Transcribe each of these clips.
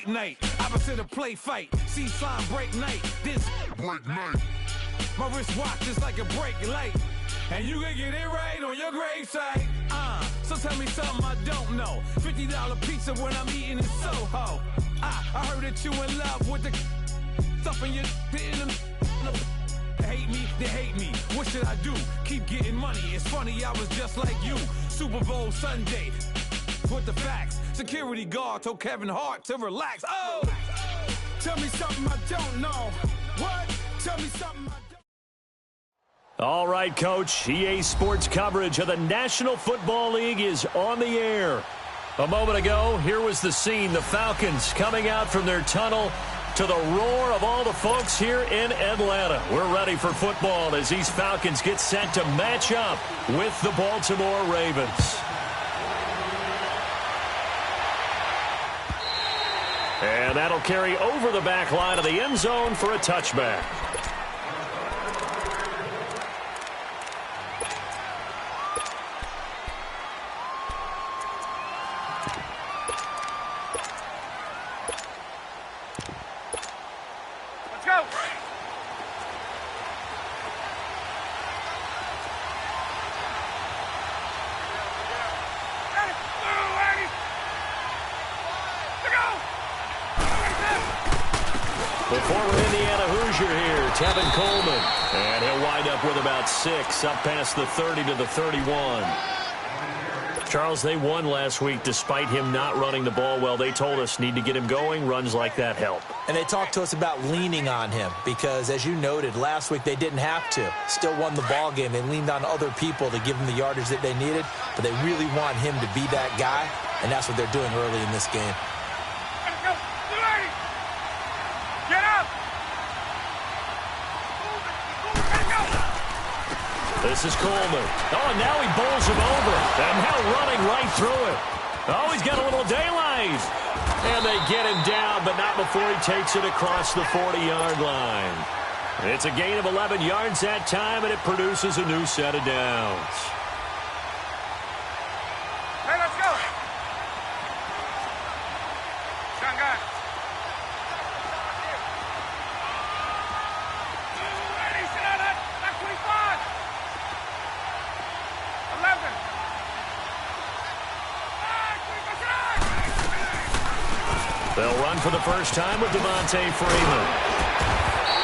night, opposite of play fight, see slime break night, this break night. My wrist watch is like a brake light, and you can get it right on your gravesite. So tell me something I don't know. $50 pizza when I'm eating in Soho. I heard that you in love with the stuff in your They hate me, they hate me. What should I do? Keep getting money. It's funny, I was just like you. Super Bowl Sunday. With the facts, security guard told Kevin Hart to relax. Oh, tell me something I don't know. What? Tell me something I don't. All right, Coach. EA Sports coverage of the National Football League is on the air. A moment ago, here was the scene. The Falcons coming out from their tunnel to the roar of all the folks here in Atlanta. We're ready for football as these Falcons get set to match up with the Baltimore Ravens. And that'll carry over the back line of the end zone for a touchback. Let's go. The former Indiana Hoosier here, Tevin Coleman. And he'll wind up with about 6, up past the 30 to the 31. Charles, they won last week despite him not running the ball well. They told us need to get him going. Runs like that help. And they talked to us about leaning on him because, as you noted, last week they didn't have to. Still won the ball game. They leaned on other people to give them the yardage that they needed, but they really want him to be that guy, and that's what they're doing early in this game. This is Coleman. Oh, and now he bowls him over. And now running right through it. Oh, he's got a little daylight. And they get him down, but not before he takes it across the 40-yard line. It's a gain of 11 yards that time, and it produces a new set of downs. Hey, let's go. Gun. Ready, sit on that. Back 25. 11. They'll run for the first time with Devontae Freeman.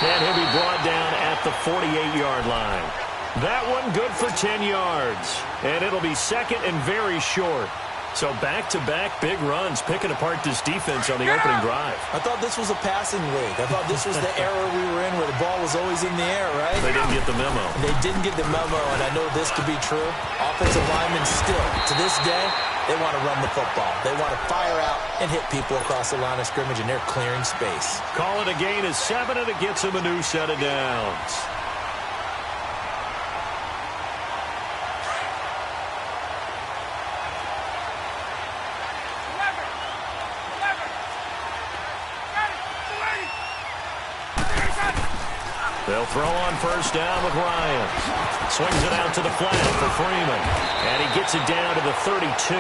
And he'll be brought down at the 48-yard line. That one good for 10 yards. And it'll be second and very short. So back-to-back big runs, picking apart this defense on the opening drive. I thought this was a passing league. I thought this was the era we were in where the ball was always in the air, right? They didn't get the memo. They didn't get the memo, and I know this to be true. Offensive linemen still, to this day, they want to run the football. They want to fire out and hit people across the line of scrimmage, and they're clearing space. Call it a gain of 7, and it gets them a new set of downs. They'll throw on first down with Ryan. Swings it out to the flat for Freeman. And he gets it down to the 32.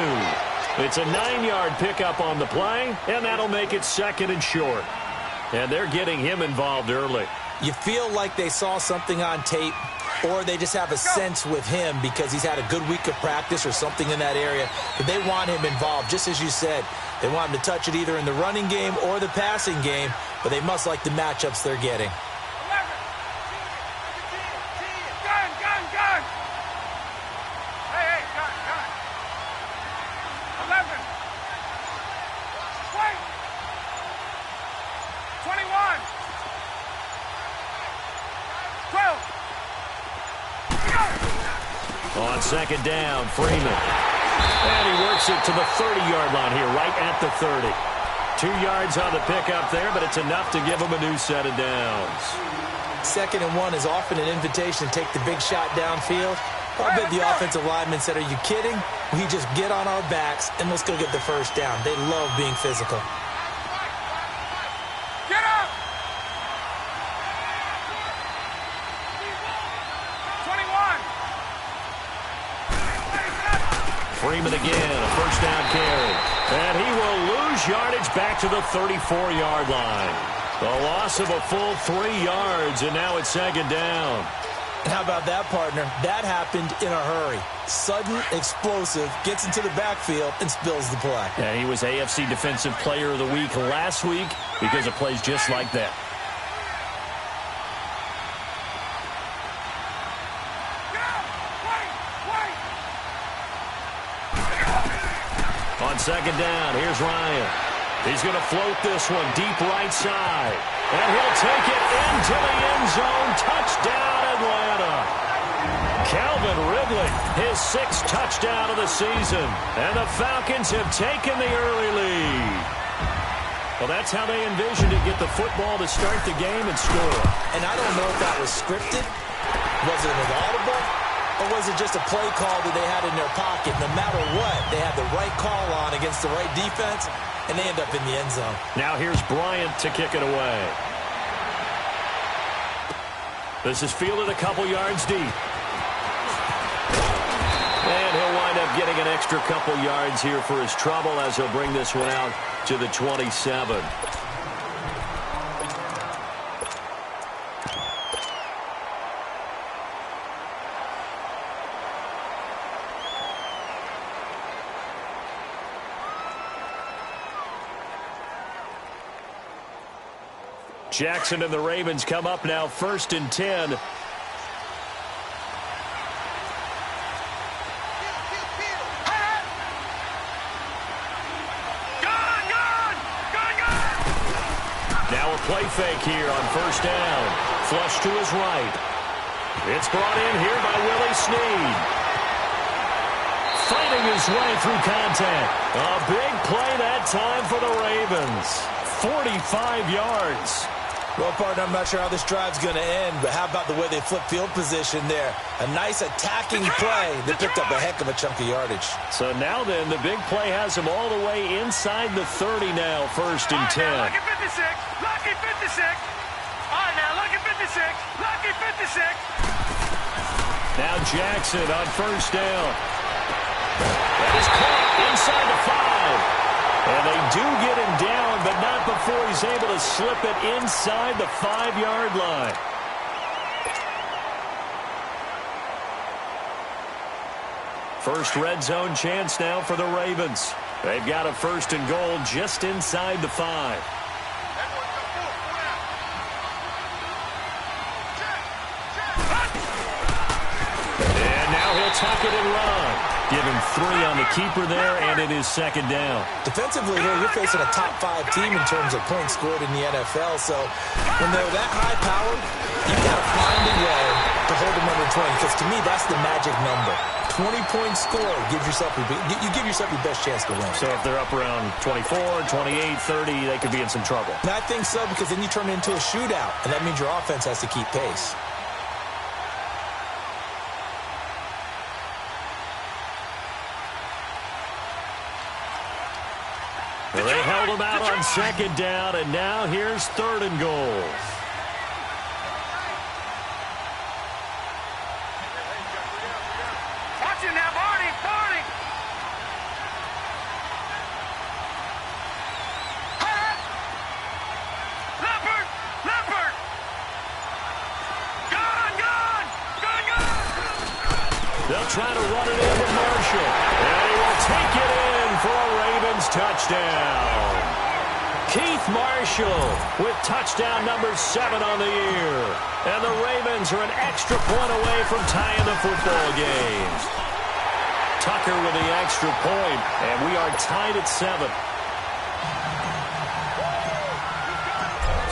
It's a 9-yard pickup on the play, and that'll make it second and short. And they're getting him involved early. You feel like they saw something on tape, or they just have a sense with him because he's had a good week of practice or something in that area. But they want him involved, just as you said. They want him to touch it either in the running game or the passing game, but they must like the matchups they're getting. On second down, Freeman. And he works it to the 30-yard line here, right at the 30. 2 yards on the pickup there, but it's enough to give him a new set of downs. 2nd and 1 is often an invitation to take the big shot downfield. I bet the offensive lineman said, are you kidding? We just get on our backs and let's go get the first down. They love being physical. Get up! 21. Freeman again, a first down carry. And he will lose yardage back to the 34-yard line. A loss of a full 3 yards, and now it's second down. How about that, partner? That happened in a hurry. Sudden, explosive, gets into the backfield, and spills the play. Yeah, he was AFC Defensive Player of the Week last week because of plays just like that. On second down, here's Ryan. He's going to float this one deep right side. And he'll take it into the end zone. Touchdown, Atlanta. Calvin Ridley, his 6th touchdown of the season. And the Falcons have taken the early lead. Well, that's how they envisioned it, get the football to start the game and score. And I don't know if that was scripted. Was it an audible? Or was it just a play call that they had in their pocket? No matter what, they had the right call on against the right defense, and they end up in the end zone. Now here's Bryant to kick it away. This is fielded a couple yards deep. And he'll wind up getting an extra couple yards here for his trouble as he'll bring this one out to the 27. Jackson and the Ravens come up now 1st and 10. Now a play fake here on 1st down. Flush to his right. It's brought in here by Willie Snead. Fighting his way through contact. A big play that time for the Ravens. 45 yards. Well, partner, I'm not sure how this drive's going to end, but how about the way they flip field position there? A nice attacking play that picked up a heck of a chunk of yardage. So now then, the big play has him all the way inside the 30 now, 1st and 10. Lucky 56. Lucky 56. All right, now, lucky 56. Lucky 56. Now Jackson on 1st down. That is caught inside the 5. And they do get him down, but not before he's able to slip it inside the 5-yard line. First red zone chance now for the Ravens. They've got a 1st and goal just inside the 5. And now he'll tuck it and run. Give him 3 on the keeper there, and it is 2nd down. Defensively here, you're facing a top 5 team in terms of points scored in the NFL. So when they're that high powered, you've got to find a way to hold them under 20. Because to me, that's the magic number. 20-point score gives yourself you give yourself your best chance to win. So if they're up around 24, 28, 30, they could be in some trouble. And I think so, because then you turn it into a shootout, and that means your offense has to keep pace. Well, they held him out on 2nd down, and now here's 3rd and goal. Watch it now, Barney. Barney. Leopard. Leopard. Gone. Gone. Gone. Gone. They'll try to run it in with Marshall. And he will take it in for a Ravens touchdown. Keith Marshall with touchdown number 7 on the year. And the Ravens are an extra point away from tying the football game. Tucker with the extra point, and we are tied at 7.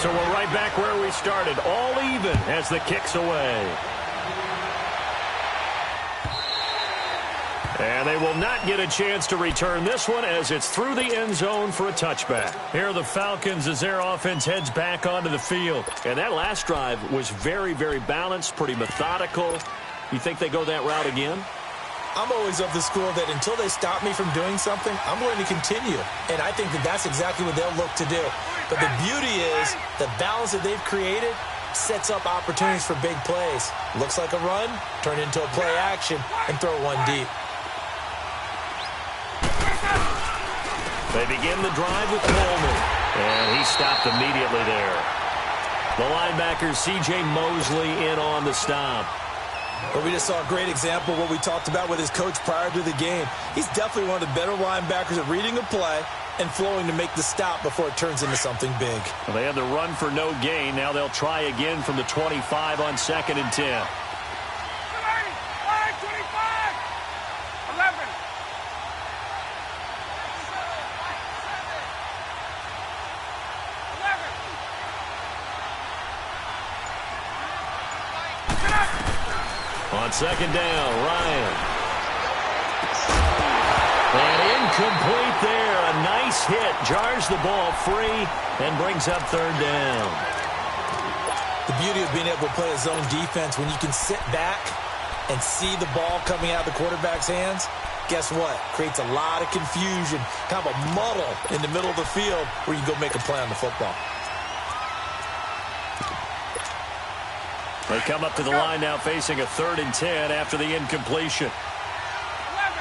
So we're right back where we started, all even as the kick's away. And they will not get a chance to return this one as it's through the end zone for a touchback. Here are the Falcons as their offense heads back onto the field. And that last drive was very, very balanced, pretty methodical. You think they go that route again? I'm always of the school that until they stop me from doing something, I'm going to continue. And I think that that's exactly what they'll look to do. But the beauty is the balance that they've created sets up opportunities for big plays. Looks like a run, turn into a play action, and throw one deep. They begin the drive with Coleman, and he stopped immediately there. The linebacker, C.J. Mosley, in on the stop. But we just saw a great example of what we talked about with his coach prior to the game. He's definitely one of the better linebackers at reading a play and flowing to make the stop before it turns into something big. Well, they had the run for no gain. Now they'll try again from the 25 on 2nd and 10. 11. On 2nd down, Ryan. And incomplete there. A nice hit. Jars the ball free and brings up 3rd down. The beauty of being able to play a zone defense when you can sit back and see the ball coming out of the quarterback's hands, guess what? Creates a lot of confusion, kind of a muddle in the middle of the field where you go make a play on the football. They come up to the line now facing a 3rd and 10 after the incompletion. 11.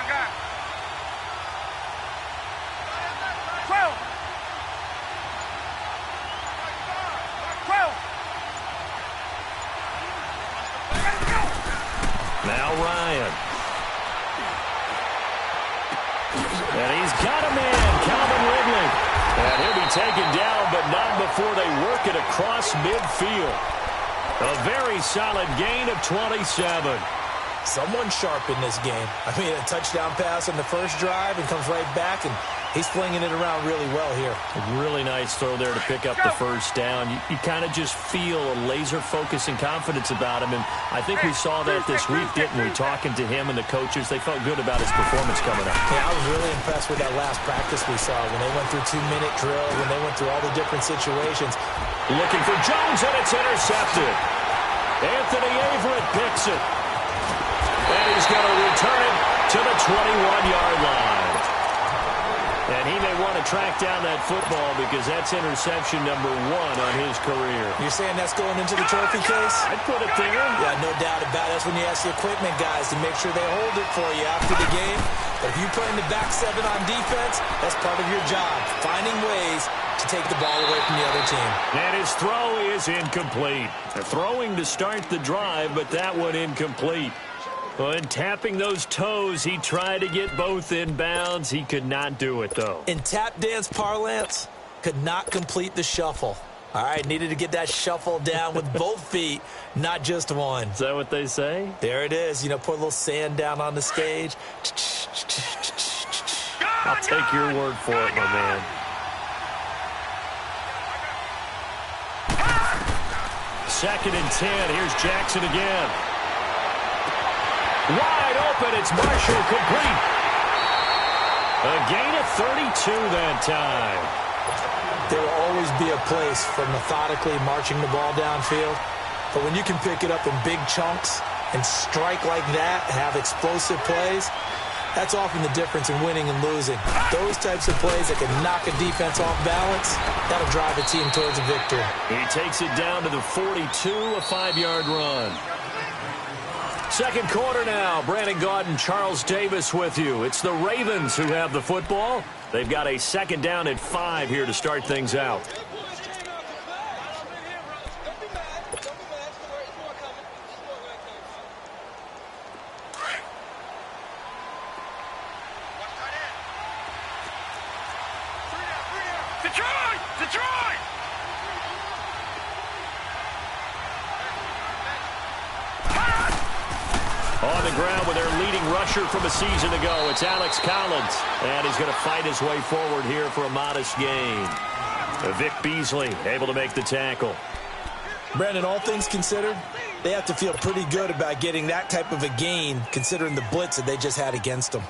Gun. 12. 12. Now Ryan. And he's got a man, Calvin Ridley. And he'll be taken down, but not before they work it across midfield. A very solid gain of 27. Someone sharp in this game. I mean, a touchdown pass on the first drive and comes right back, and he's flinging it around really well here. A really nice throw there to pick up the first down. You kind of just feel a laser focus and confidence about him, and I think we saw that this week, didn't we? Talking to him and the coaches, they felt good about his performance coming up. Yeah, I was really impressed with that last practice we saw when they went through 2-minute drill, when they went through all the different situations. Looking for Jones, and it's intercepted. Anthony Averett picks it. And he's going to return it to the 21-yard line. And he may want to track down that football because that's interception number 1 on his career. You're saying that's going into the trophy case? I'd put it there. Yeah, no doubt about it. That's when you ask the equipment guys to make sure they hold it for you after the game. But if you play in the back 7 on defense, that's part of your job, finding ways to take the ball away from the other team. And his throw is incomplete. They're throwing to start the drive, but that one incomplete. And tapping those toes, he tried to get both in bounds. He could not do it, though. In tap dance parlance, could not complete the shuffle. All right, needed to get that shuffle down with both feet, not just one. Is that what they say? There it is. You know, put a little sand down on the stage. I'll take your word for it, my man. Second and 10. Here's Jackson again. Wide open. It's Marshall, complete. A gain of 32 that time. There will always be a place for methodically marching the ball downfield. But when you can pick it up in big chunks and strike like that, have explosive plays, that's often the difference in winning and losing. Those types of plays that can knock a defense off balance, that'll drive a team towards a victory. He takes it down to the 42, a 5-yard run. Second quarter now. Brandon Gaudin, Charles Davis with you. It's the Ravens who have the football. They've got a second down at 5 here to start things out. Detroit! On the ground with their leading rusher from a season ago, it's Alex Collins. And he's going to fight his way forward here for a modest gain. Vic Beasley able to make the tackle. Brandon, all things considered, they have to feel pretty good about getting that type of a gain considering the blitz that they just had against them.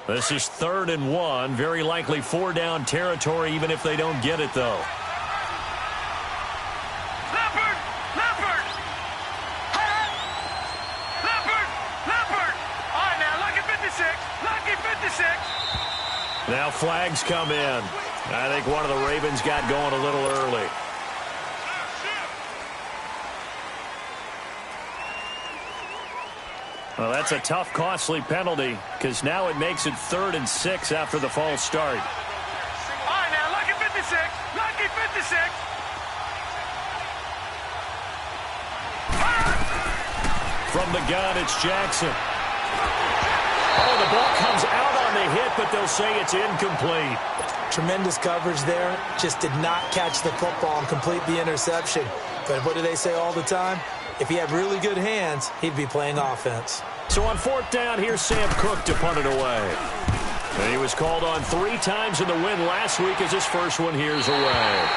This is 3rd and 1. Very likely 4-down territory even if they don't get it, though. Now flags come in. I think one of the Ravens got going a little early. Well, that's a tough, costly penalty because now it makes it 3rd and 6 after the false start. All right, now, lucky 56. Lucky 56. From the gun, it's Jackson. Oh, the ball comes out on the hit, but they'll say it's incomplete. Tremendous coverage there. Just did not catch the football and complete the interception. But what do they say all the time? If he had really good hands, he'd be playing offense. So on 4th down, here's Sam Cook to punt it away. And he was called on 3 times in the win last week as his first one here's away.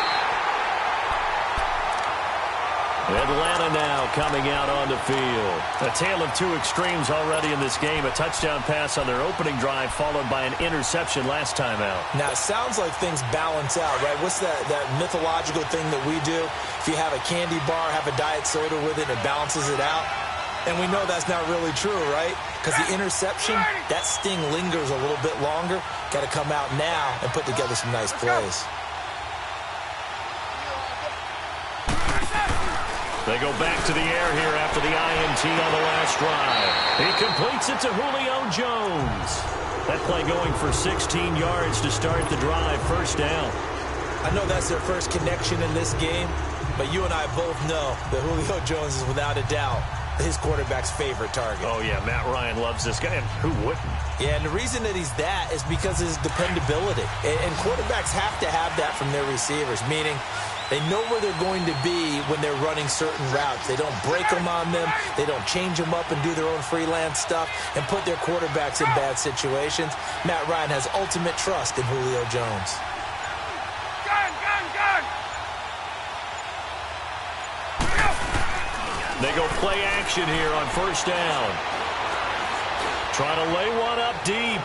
Atlanta now coming out on the field. A tale of 2 extremes already in this game. A touchdown pass on their opening drive followed by an interception last time out. Now, it sounds like things balance out, right? What's that mythological thing that we do? If you have a candy bar, have a diet soda with it, it balances it out. And we know that's not really true, right? Because the interception, that sting lingers a little bit longer. Got to come out now and put together some nice plays. They go back to the air here after the INT on the last drive. He completes it to Julio Jones. That play going for 16 yards to start the drive, 1st down. I know that's their first connection in this game, but you and I both know that Julio Jones is without a doubt his quarterback's favorite target. Oh, yeah, Matt Ryan loves this guy, and who wouldn't? Yeah, and the reason that he's that is because of his dependability. And quarterbacks have to have that from their receivers, meaning they know where they're going to be when they're running certain routes. They don't break them on them. They don't change them up and do their own freelance stuff and put their quarterbacks in bad situations. Matt Ryan has ultimate trust in Julio Jones. They go play action here on 1st down. Trying to lay one up deep.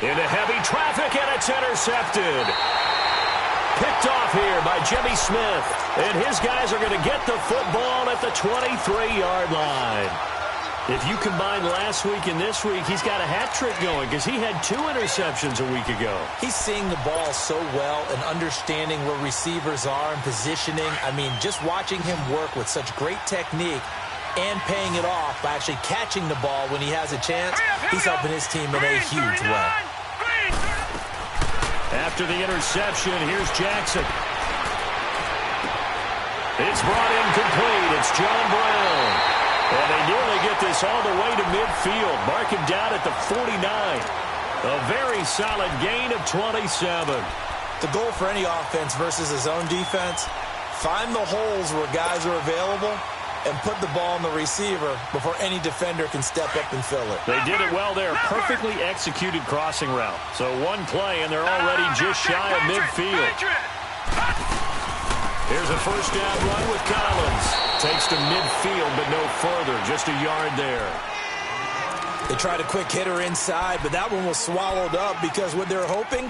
Into heavy traffic, and it's intercepted. Picked off here by Jimmy Smith. And his guys are going to get the football at the 23-yard line. If you combine last week and this week, he's got a hat trick going because he had 2 interceptions a week ago. He's seeing the ball so well and understanding where receivers are and positioning. I mean, just watching him work with such great technique and paying it off by actually catching the ball when he has a chance, he's helping his team in a huge way. After the interception, here's Jackson. It's brought in complete. It's John Brown. And they nearly get this all the way to midfield. Mark him down at the 49. A very solid gain of 27. The goal for any offense versus his own defense, find the holes where guys are available and put the ball on the receiver before any defender can step up and fill it. They did it well there. Perfectly executed crossing route. So one play, and they're already just shy of midfield. Here's a 1st down run with Collins. Takes to midfield, but no further. Just a yard there. They tried a quick hitter inside, but that one was swallowed up because what they're hoping,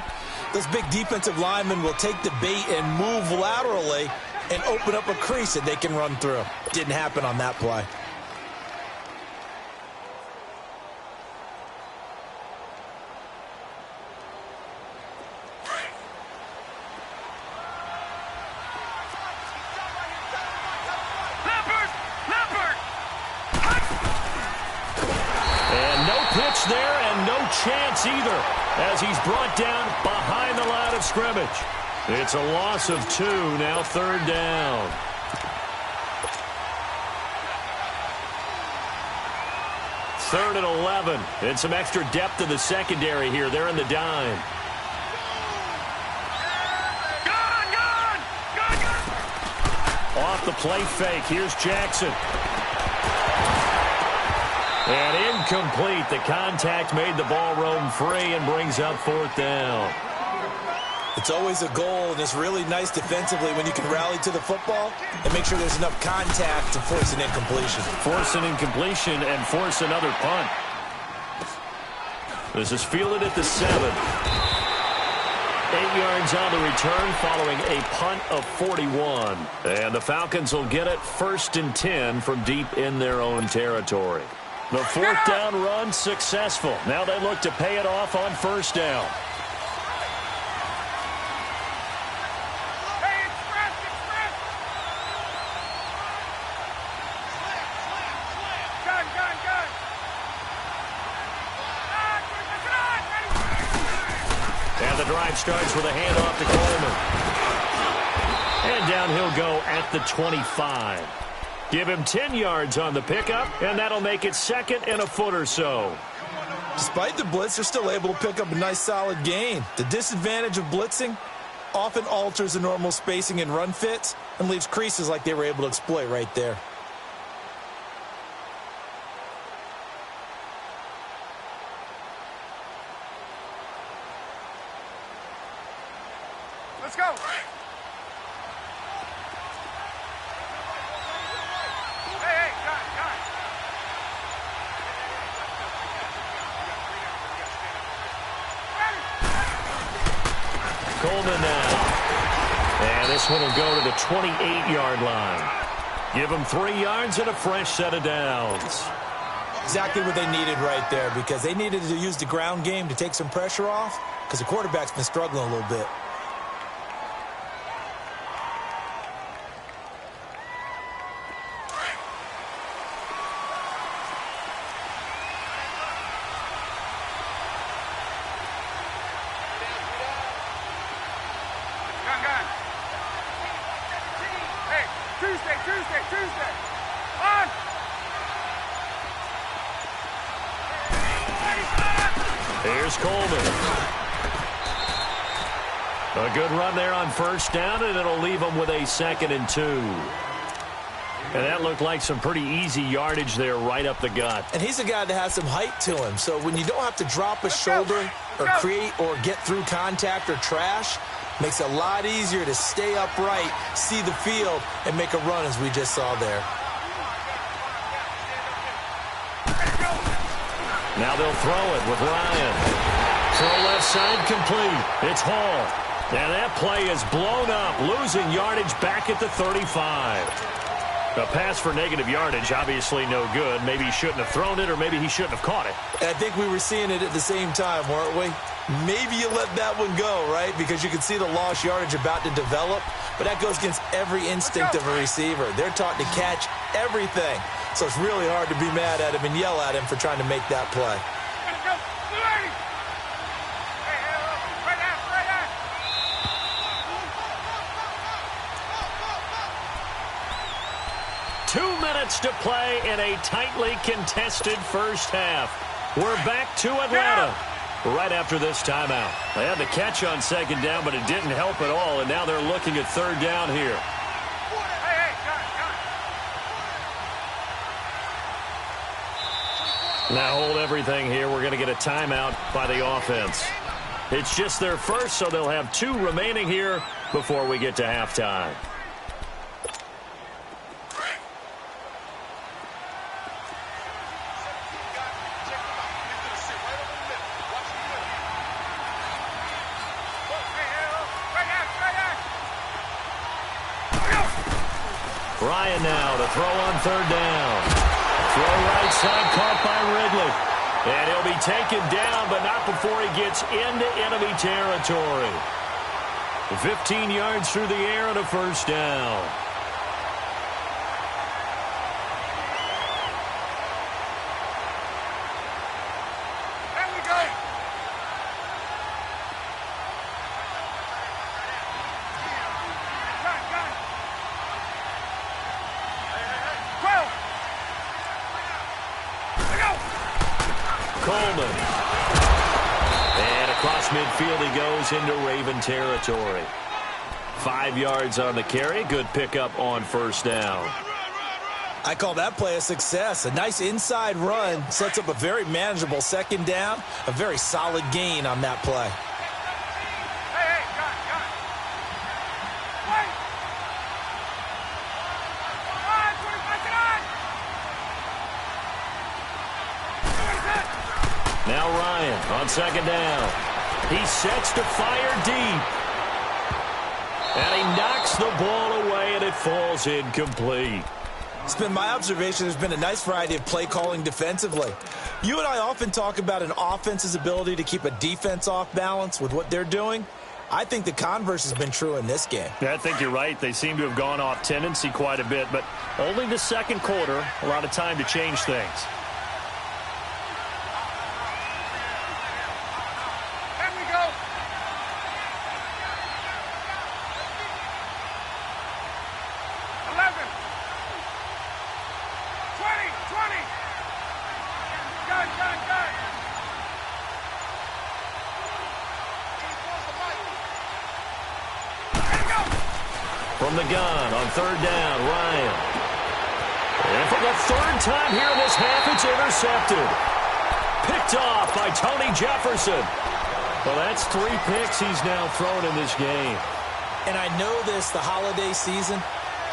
those big defensive linemen will take the bait and move laterally and open up a crease that they can run through. Didn't happen on that play. There and no chance either as he's brought down behind the line of scrimmage. It's a loss of 2, now 3rd down. Third and 11, and some extra depth in the secondary here. They're in the dime. Off the play fake, here's Jackson. And incomplete. The contact made the ball roam free and brings up 4th down. It's always a goal, and it's really nice defensively when you can rally to the football and make sure there's enough contact to force an incompletion. Force an incompletion and force another punt. This is fielded at the 7. 8 yards on the return following a punt of 41. And the Falcons will get it 1st and 10 from deep in their own territory. The 4th down run successful. Now they look to pay it off on 1st down. And the drive starts with a handoff to Coleman. And down he'll go at the 25. Give him 10 yards on the pickup, and that'll make it second and a foot or so. Despite the blitz, they're still able to pick up a nice, solid gain. The disadvantage of blitzing often alters the normal spacing and run fits and leaves creases like they were able to exploit right there. Let's go. Hey, guys. Coleman now. And this one will go to the 28-yard line. Give them 3 yards and a fresh set of downs. Exactly what they needed right there, because they needed to use the ground game to take some pressure off, because the quarterback's been struggling a little bit. Tuesday. On. Here's Coleman. A good run there on first down, and it'll leave them with a 2nd and 2. And that looked like some pretty easy yardage there right up the gut. And he's a guy that has some height to him. So when you don't have to drop a shoulder or create or get through contact or trash, makes it a lot easier to stay upright, see the field, and make a run as we just saw there. Now they'll throw it with Ryan. Throw left side complete. It's Hall. And that play is blown up, losing yardage back at the 35. A pass for negative yardage, obviously no good. Maybe he shouldn't have thrown it, or maybe he shouldn't have caught it. And I think we were seeing it at the same time, weren't we? Maybe you let that one go, right? Because you can see the lost yardage about to develop. But that goes against every instinct of a receiver. They're taught to catch everything. So it's really hard to be mad at him and yell at him for trying to make that play. 2 minutes to play in a tightly contested first half. We're back to Atlanta right after this timeout. They had the catch on second down, but it didn't help at all, and now they're looking at third down here. Now hold everything here. We're going to get a timeout by the offense. It's just their first, so they'll have 2 remaining here before we get to halftime. Ryan now to throw on third down. Throw right side, caught by Ridley. And he'll be taken down, but not before he gets into enemy territory. 15 yards through the air and a first down. There we go. Gun. 12. Coleman. And across midfield he goes into Raven territory. 5 yards on the carry. Good pickup on first down. I call that play a success. A nice inside run sets up a very manageable second down. A very solid gain on that play. Hey, gun. Wait. Now Ryan on second down. He sets to fire deep. And he knocks the ball away, and it falls incomplete. It's been my observation there's been a nice variety of play calling defensively. You and I often talk about an offense's ability to keep a defense off balance with what they're doing. I think the converse has been true in this game. Yeah, I think you're right. They seem to have gone off tendency quite a bit, but only the second quarter, a lot of time to change things. From the gun on third down, Ryan. And for the third time here in this half, it's intercepted. Picked off by Tony Jefferson. Well, that's 3 picks he's now thrown in this game. And I know this, the holiday season,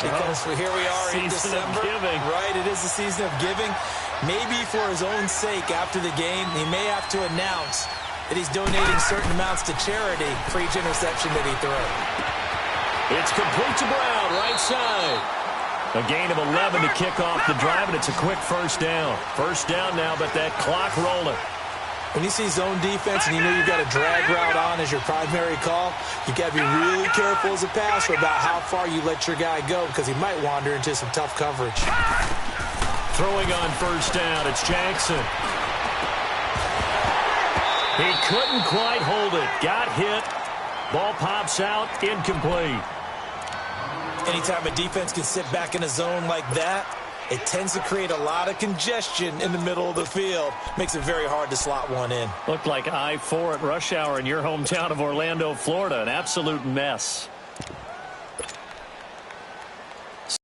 because here we are in December. Giving. Right, it is the season of giving. Maybe for his own sake after the game, he may have to announce that he's donating certain amounts to charity for each interception that he throws. It's complete to Brown, right side. A gain of 11 to kick off the drive, and it's a quick first down. First down now, but that clock rolling. When you see zone defense and you know you've got a drag route on as your primary call, you've got to be really careful as a passer about how far you let your guy go because he might wander into some tough coverage. Throwing on first down, it's Jackson. He couldn't quite hold it. Got hit. Ball pops out, incomplete. Anytime a defense can sit back in a zone like that, it tends to create a lot of congestion in the middle of the field. Makes it very hard to slot one in. Looked like I-4 at rush hour in your hometown of Orlando, Florida. An absolute mess.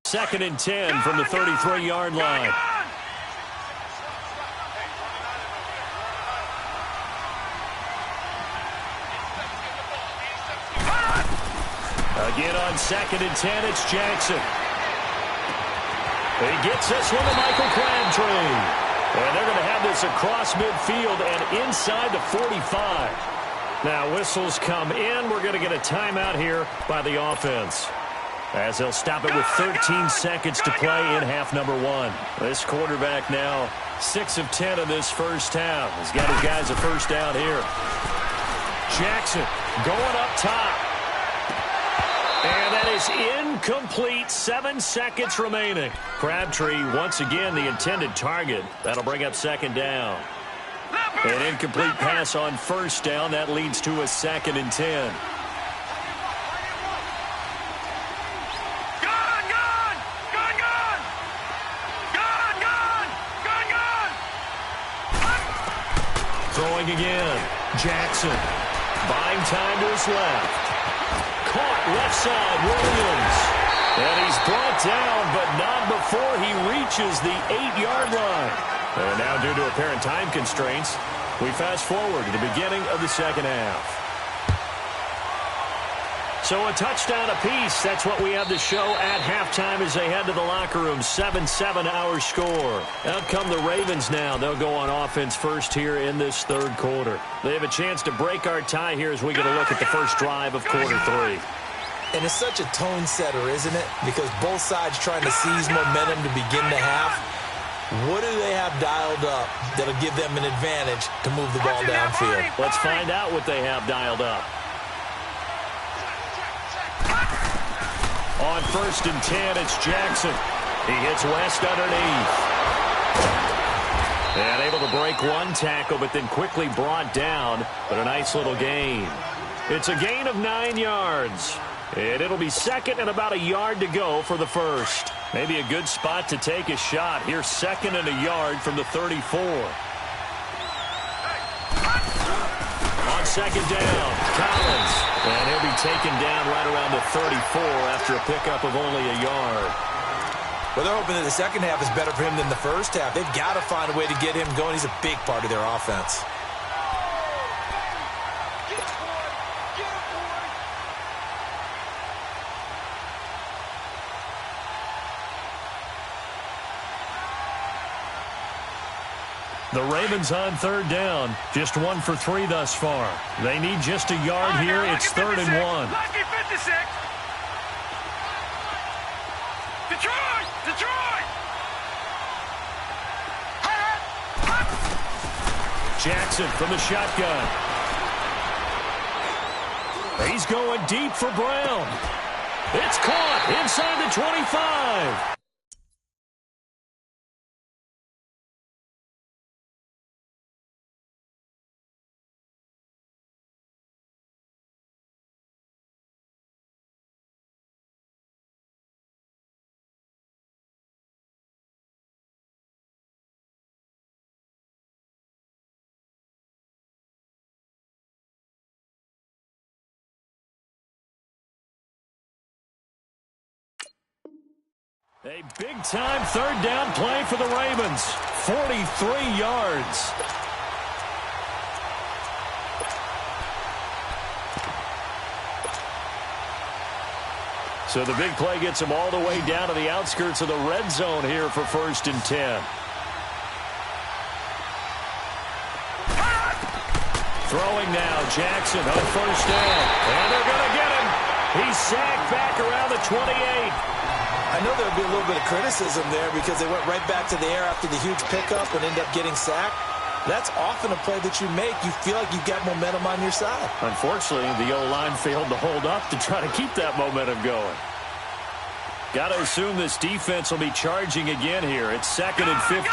2nd and 10 from the 33-yard line. Again on 2nd and 10, it's Jackson. He gets this one to Michael Crabtree. And they're going to have this across midfield and inside the 45. Now whistles come in. We're going to get a timeout here by the offense, as they'll stop it with 13 seconds to play in half number 1. This quarterback now 6 of 10 in this first half. He's got his guys a first down here. Jackson going up top. And that is incomplete. 7 seconds remaining. Crabtree, once again, the intended target. That'll bring up 2nd down. An incomplete pass on first down. That leads to a 2nd and 10. Throwing again. Jackson. Buying time to his left. Caught left side, Williams. And he's brought down, but not before he reaches the 8-yard line. And now, due to apparent time constraints, we fast forward to the beginning of the second half. So a touchdown apiece. That's what we have to show at halftime as they head to the locker room. 7-7 our score. Out come the Ravens now. They'll go on offense first here in this third quarter. They have a chance to break our tie here as we get a look at the first drive of quarter 3. And it's such a tone setter, isn't it? Because both sides trying to seize momentum to begin the half. What do they have dialed up that'll give them an advantage to move the ball downfield? Let's find out what they have dialed up. On 1st and 10, it's Jackson. He hits West underneath. And able to break one tackle, but then quickly brought down. But a nice little gain. It's a gain of 9 yards. And it'll be 2nd and about a yard to go for the first. Maybe a good spot to take a shot. Here's 2nd and a yard from the 34. On 2nd down, Collins. And he'll be taken down right around the 34 after a pickup of only a yard. Well, they're hoping that the second half is better for him than the first half. They've got to find a way to get him going. He's a big part of their offense. The Ravens on 3rd down. Just 1 for 3 thus far. They need just a yard here. It's 3rd and 1. Lucky 56. Detroit! Detroit! Jackson from the shotgun. He's going deep for Brown. It's caught inside the 25. A big-time third down play for the Ravens. 43 yards. So the big play gets him all the way down to the outskirts of the red zone here for 1st and 10. Throwing now, Jackson on 1st down. And they're going to get him. He's sacked back around the 28. I know there'll be a little bit of criticism there because they went right back to the air after the huge pickup and ended up getting sacked. That's often a play that you make. You feel like you've got momentum on your side. Unfortunately, the O-line failed to hold up to try to keep that momentum going. Got to assume this defense will be charging again here. It's 2nd and 15.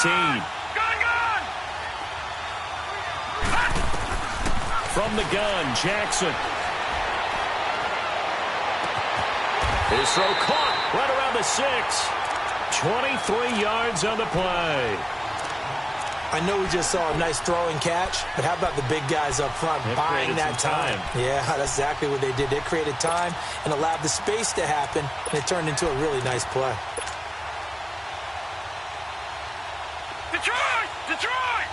From the gun, Jackson. His throw caught right around the 6. 23 yards on the play. I know we just saw a nice throwing catch, but how about the big guys up front buying that time? Yeah, that's exactly what they did. They created time and allowed the space to happen, and it turned into a really nice play. Detroit! Detroit!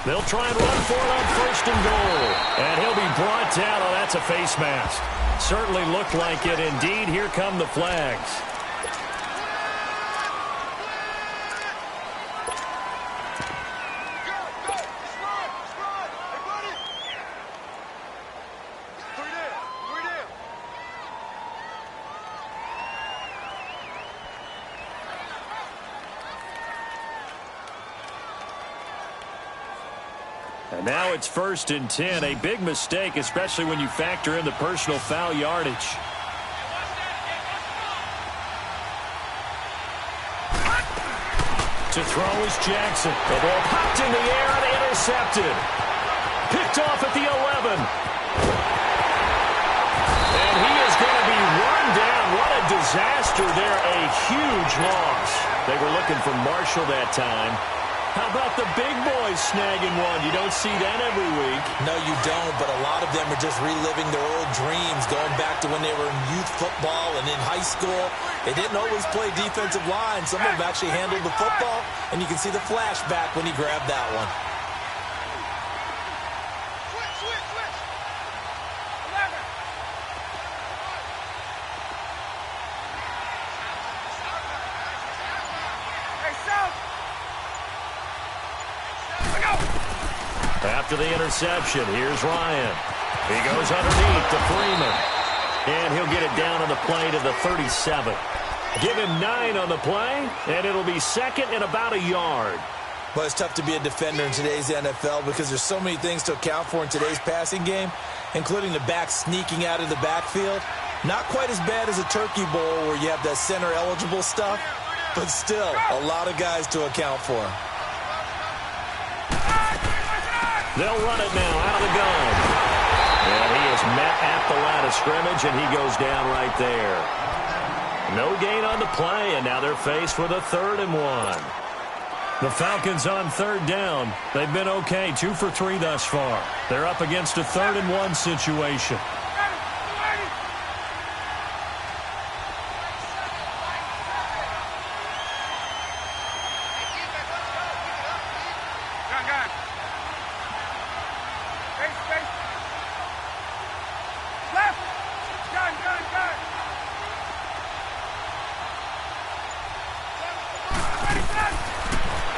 They'll try and run for it on 1st and goal. And he'll be brought down. Oh, that's a face mask. Certainly looked like it. Indeed, here come the flags. And now it's 1st and 10. A big mistake, especially when you factor in the personal foul yardage. To throw is Jackson. The ball popped in the air and intercepted. Picked off at the 11. And he is going to be run down. What a disaster there. A huge loss. They were looking for Marshall that time. How about the big boys snagging one? You don't see that every week. No, you don't, but a lot of them are just reliving their old dreams, going back to when they were in youth football and in high school. They didn't always play defensive line. Some of them actually handled the football, and you can see the flashback when he grabbed that one. After the interception, here's Ryan. He goes underneath to Freeman. And he'll get it down on the play to the 37. Give him 9 on the play, and it'll be 2nd and about a yard. Well, it's tough to be a defender in today's NFL because there's so many things to account for in today's passing game, including the back sneaking out of the backfield. Not quite as bad as a turkey bowl where you have that center-eligible stuff, but still a lot of guys to account for. They'll run it now out of the gun. And he is met at the line of scrimmage, and he goes down right there. No gain on the play, and now they're faced with a 3rd and 1. The Falcons on 3rd down. They've been okay, 2 for 3 thus far. They're up against a 3rd and 1 situation.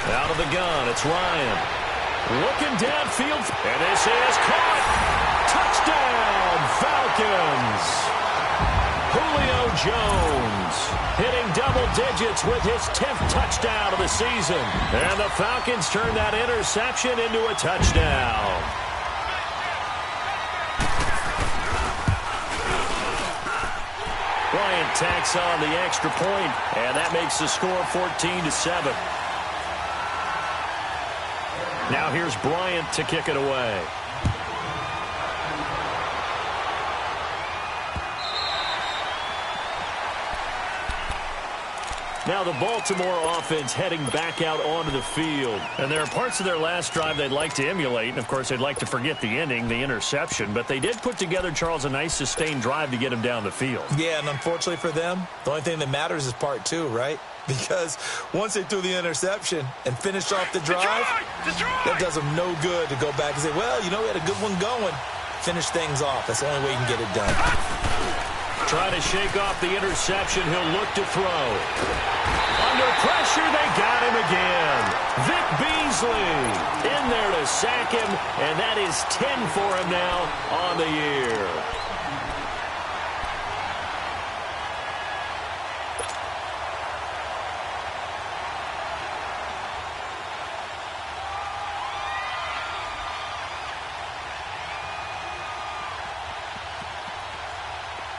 Out of the gun, it's Ryan. Looking downfield, and this is caught. Touchdown, Falcons. Julio Jones hitting double digits with his 10th touchdown of the season. And the Falcons turn that interception into a touchdown. Bryant tacks on the extra point, and that makes the score 14-7. Now here's Bryant to kick it away. Now the Baltimore offense heading back out onto the field. And there are parts of their last drive they'd like to emulate. And, of course, they'd like to forget the inning, the interception. But they did put together, Charles, a nice sustained drive to get him down the field. Yeah, and unfortunately for them, the only thing that matters is part two, right? Because once they threw the interception and finished off the drive, that does them no good to go back and say, well, you know, we had a good one going. Finish things off. That's the only way you can get it done. Trying to shake off the interception. He'll look to throw. Under pressure, they got him again. Vic Beasley in there to sack him, and that is 10 for him now on the year.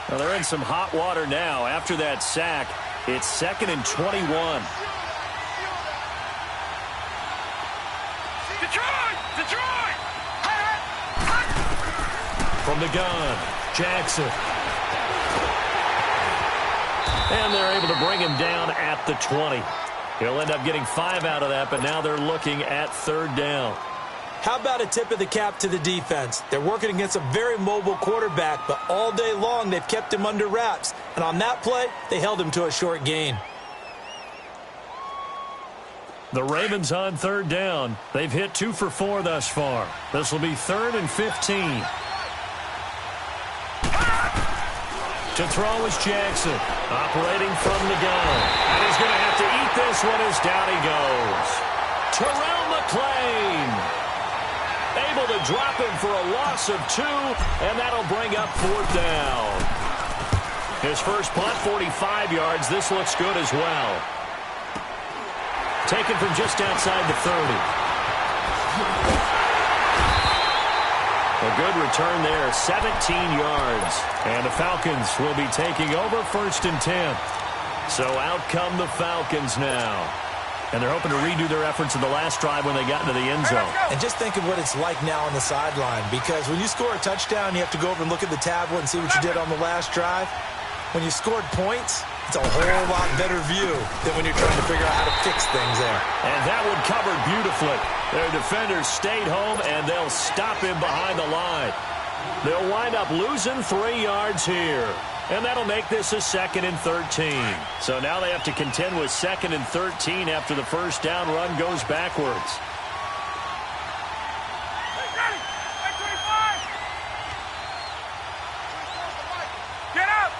Well, they're in some hot water now. After that sack, it's 2nd and 21. Detroit! From the gun, Jackson. And they're able to bring him down at the 20. He'll end up getting 5 out of that, but now they're looking at 3rd down. How about a tip of the cap to the defense? They're working against a very mobile quarterback, but all day long they've kept him under wraps. And on that play, they held him to a short gain. The Ravens on 3rd down. They've hit 2 for 4 thus far. This will be 3rd and 15. To throw is Jackson, operating from the gun. And he's going to have to eat this one as down he goes. Terrell McClain able to drop him for a loss of 2, and that'll bring up 4th down. His first punt, 45 yards. This looks good as well. Taken from just outside the 30. A good return there, 17 yards. And the Falcons will be taking over 1st and 10. So out come the Falcons now. And they're hoping to redo their efforts in the last drive when they got into the end zone. And just think of what it's like now on the sideline, because when you score a touchdown, you have to go over and look at the tablet and see what you did on the last drive. When you scored points, it's a whole lot better view than when you're trying to figure out how to fix things there. And that one covered beautifully. Their defenders stayed home, and they'll stop him behind the line. They'll wind up losing 3 yards here. And that'll make this a 2nd and 13. So now they have to contend with 2nd and 13 after the first down run goes backwards. Get up!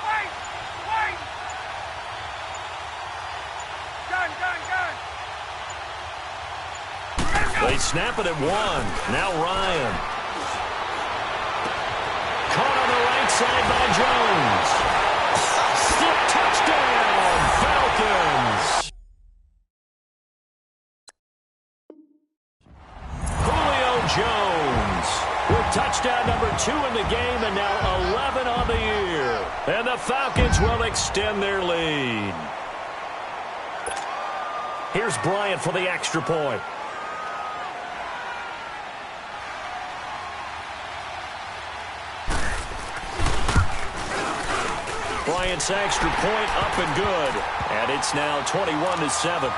Wait! Gun! They snap it at 1. Now Ryan. Caught on the right side by Jones. Slip touchdown, Falcons. Julio Jones with touchdown number 2 in the game, and now 11 on the year. And the Falcons will extend their lead. Here's Bryant for the extra point. Bryant's extra point up and good. And it's now 21-7.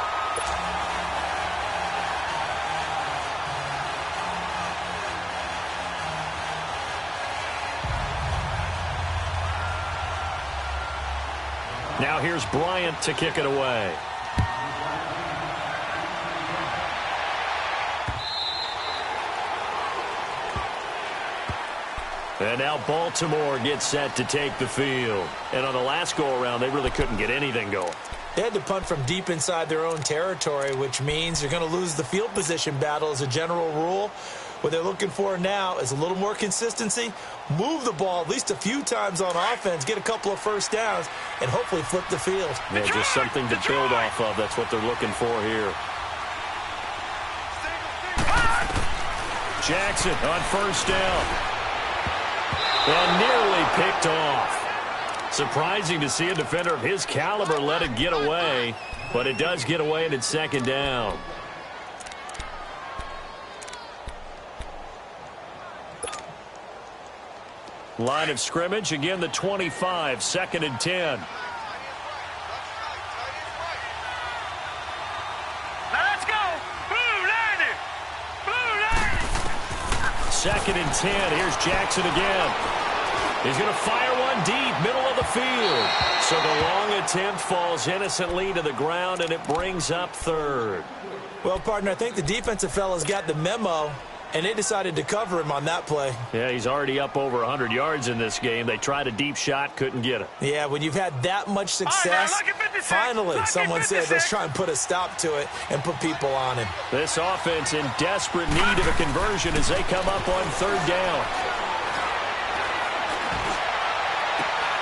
Now here's Bryant to kick it away. And now Baltimore gets set to take the field. And on the last go-around, they really couldn't get anything going. They had to punt from deep inside their own territory, which means you're going to lose the field position battle as a general rule. What they're looking for now is a little more consistency, move the ball at least a few times on offense, get a couple of first downs, and hopefully flip the field. Yeah, just something to build off of. That's what they're looking for here. Jackson on first down. And nearly picked off. Surprising to see a defender of his caliber let it get away, but it does get away and it's 2nd down. Line of scrimmage, again the 25, 2nd and 10. Let's go. Blue Lightning. Blue Lightning. 2nd and 10. Here's Jackson again. He's going to fire one deep, middle of the field. So the long attempt falls innocently to the ground, and it brings up 3rd. Well, partner, I think the defensive fellas got the memo, and they decided to cover him on that play. Yeah, he's already up over 100 yards in this game. They tried a deep shot, couldn't get it. Yeah, when you've had that much success, finally someone said, let's try and put a stop to it and put people on him. This offense in desperate need of a conversion as they come up on 3rd down.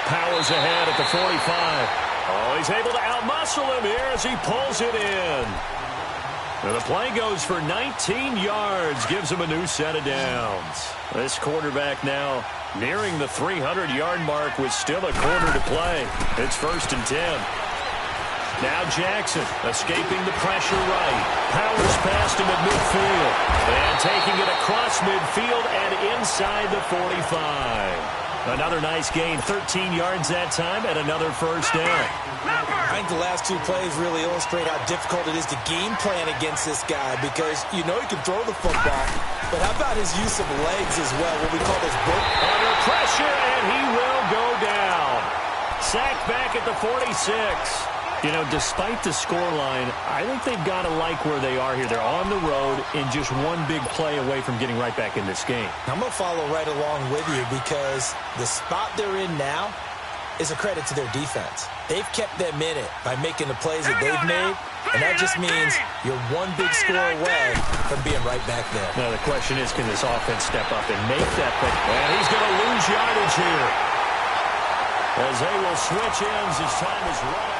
Powers ahead at the 45. Oh, he's able to outmuscle him here as he pulls it in. And the play goes for 19 yards, gives him a new set of downs. This quarterback now nearing the 300-yard mark with still a quarter to play. It's 1st and 10. Now Jackson escaping the pressure right. Powers past him at midfield. And taking it across midfield and inside the 45. Another nice gain, 13 yards that time, and another 1st down. I think the last 2 plays really illustrate how difficult it is to game plan against this guy because you know he can throw the football, but how about his use of legs as well, what we call those broke. Under pressure, and he will go down. Sacked back at the 46. You know, despite the scoreline, I think they've got to like where they are here. They're on the road and just one big play away from getting right back in this game. I'm going to follow right along with you because the spot they're in now is a credit to their defense. They've kept them in it by making the plays that they've made, and that just means you're one big score away from being right back there. Now, the question is, can this offense step up and make that play? And he's going to lose yardage here as they will switch ends as time is run out.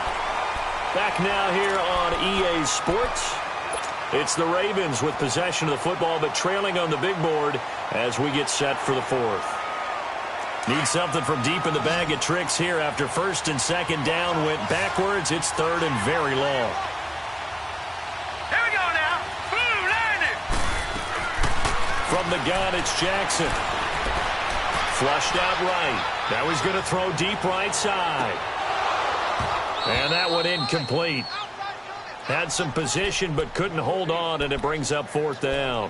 Back now here on EA Sports. It's the Ravens with possession of the football, but trailing on the big board as we get set for the 4th. Need something from deep in the bag of tricks here after 1st and 2nd down went backwards. It's 3rd and very long. Here we go now. Blue Lightning. From the gun, it's Jackson. Flushed out right. Now he's going to throw deep right side. And that one incomplete. Had some position but couldn't hold on, and it brings up 4th down.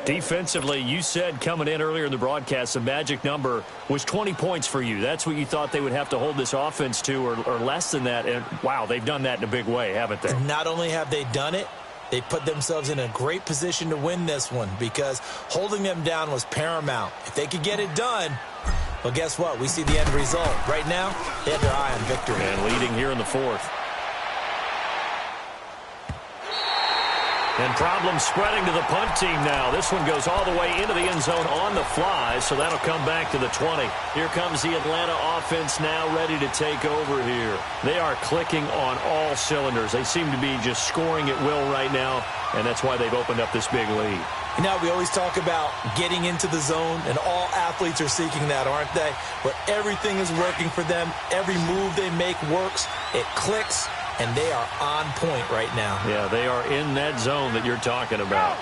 Defensively, you said coming in earlier in the broadcast, the magic number was 20 points for you. That's what you thought they would have to hold this offense to, or less than that. And, wow, they've done that in a big way, haven't they? Not only have they done it, they put themselves in a great position to win this one because holding them down was paramount. If they could get it done, well, guess what? We see the end result. Right now, they have their eye on victory. And leading here in the 4th. And problems spreading to the punt team now. This one goes all the way into the end zone on the fly, so that'll come back to the 20. Here comes the Atlanta offense now ready to take over here. They are clicking on all cylinders. They seem to be just scoring at will right now, and that's why they've opened up this big lead. You know, we always talk about getting into the zone, and all athletes are seeking that, aren't they? Where everything is working for them, every move they make works, it clicks, and they are on point right now. Yeah, they are in that zone that you're talking about.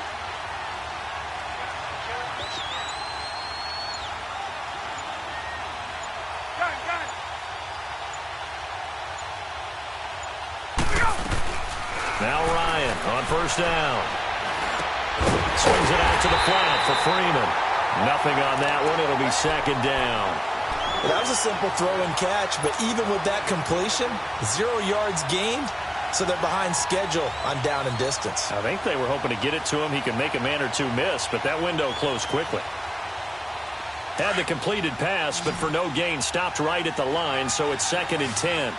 Now Ryan on 1st down. Swings it out to the flat for Freeman. Nothing on that one. It'll be 2nd down. Well, that was a simple throw and catch, but even with that completion, 0 yards gained, so they're behind schedule on down and distance. I think they were hoping to get it to him. He could make a man or two miss, but that window closed quickly. Had the completed pass, but for no gain, stopped right at the line, so it's 2nd and 10.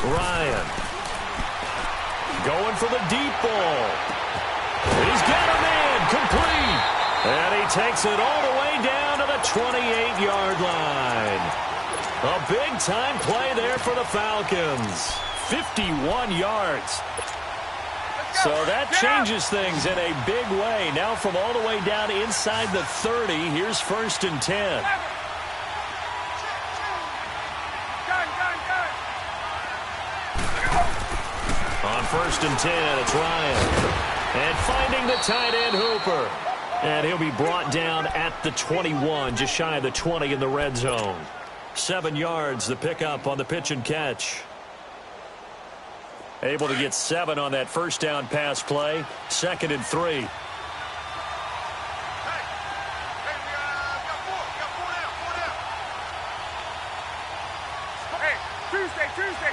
Ryan going for the deep ball. He's got a man complete. And he takes it all the way down to the 28-yard line. A big-time play there for the Falcons. 51 yards. So that changes things in a big way. Now from all the way down inside the 30, here's 1st and 10. On 1st and 10, it's Ryan. And finding the tight end, Hooper. And he'll be brought down at the 21, just shy of the 20 in the red zone. 7 yards, the pickup on the pitch and catch. Able to get 7 on that first down pass play. 2nd and 3. Hey,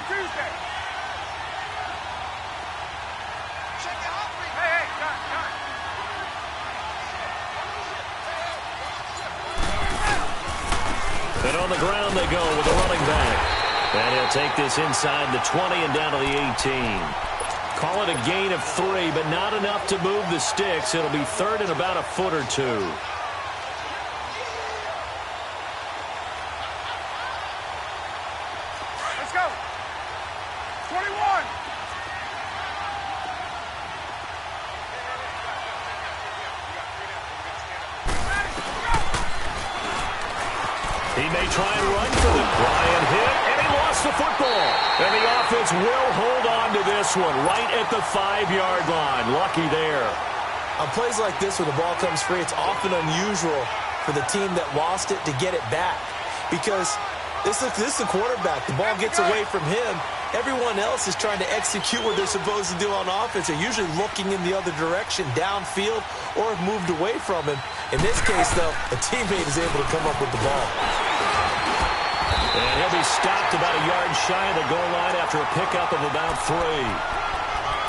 Tuesday. Hey, got. And on the ground they go with the running back. And he'll take this inside the 20 and down to the 18. Call it a gain of 3, but not enough to move the sticks. It'll be 3rd and about a foot or 2. Let's go. 21. He may try and run for the Bryant hit, and he lost the football. And the offense will hold on to this one right at the 5-yard line. Lucky there. On plays like this where the ball comes free, it's often unusual for the team that lost it to get it back. Because this is the quarterback. The ball gets away from him. Everyone else is trying to execute what they're supposed to do on offense. They're usually looking in the other direction, downfield, or have moved away from him. In this case, though, a teammate is able to come up with the ball. And he'll be stopped about a yard shy of the goal line after a pickup of about 3.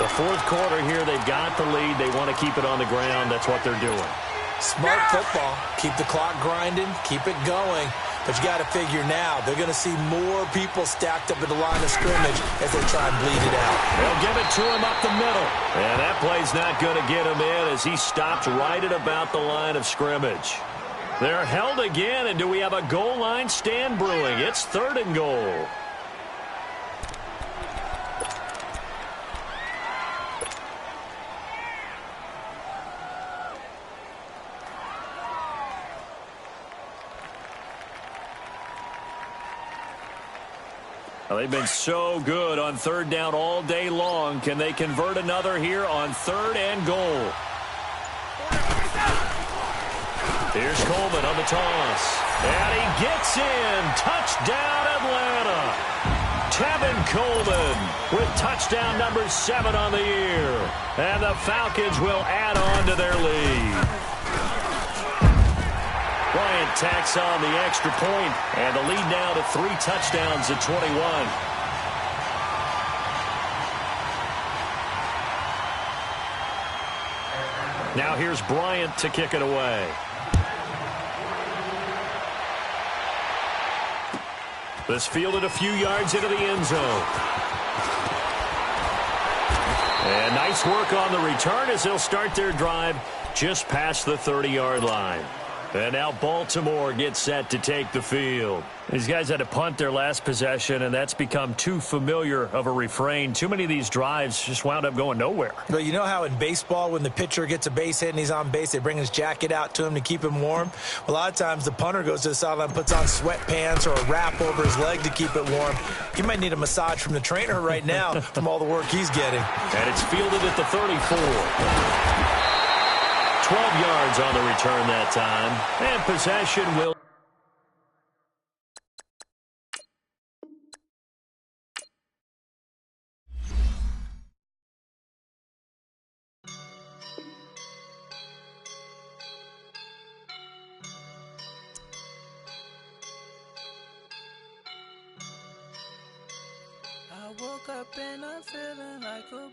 The 4th quarter here, they've got the lead. They want to keep it on the ground. That's what they're doing. Smart football. Keep the clock grinding. Keep it going. But you got to figure now, they're going to see more people stacked up at the line of scrimmage as they try and bleed it out. They'll give it to him up the middle. And that play's not going to get him in as he stopped right at about the line of scrimmage. They're held again, and do we have a goal line stand brewing? It's 3rd and goal. Well, they've been so good on 3rd down all day long. Can they convert another here on 3rd and goal? Here's Coleman on the toss. And he gets in. Touchdown, Atlanta. Tevin Coleman with touchdown number 7 on the year. And the Falcons will add on to their lead. Bryant tacks on the extra point, and the lead now to 3 touchdowns at 21. Now here's Bryant to kick it away. This fielded a few yards into the end zone. And nice work on the return as they'll start their drive just past the 30-yard line. And now Baltimore gets set to take the field. These guys had to punt their last possession, and that's become too familiar of a refrain. Too many of these drives just wound up going nowhere. But you know how in baseball, when the pitcher gets a base hit and he's on base, they bring his jacket out to him to keep him warm? A lot of times the punter goes to the sideline, puts on sweatpants or a wrap over his leg to keep it warm. He might need a massage from the trainer right now from all the work he's getting. And it's fielded at the 34. 12 yards on the return that time. And possession will... I woke up and I'm feeling like a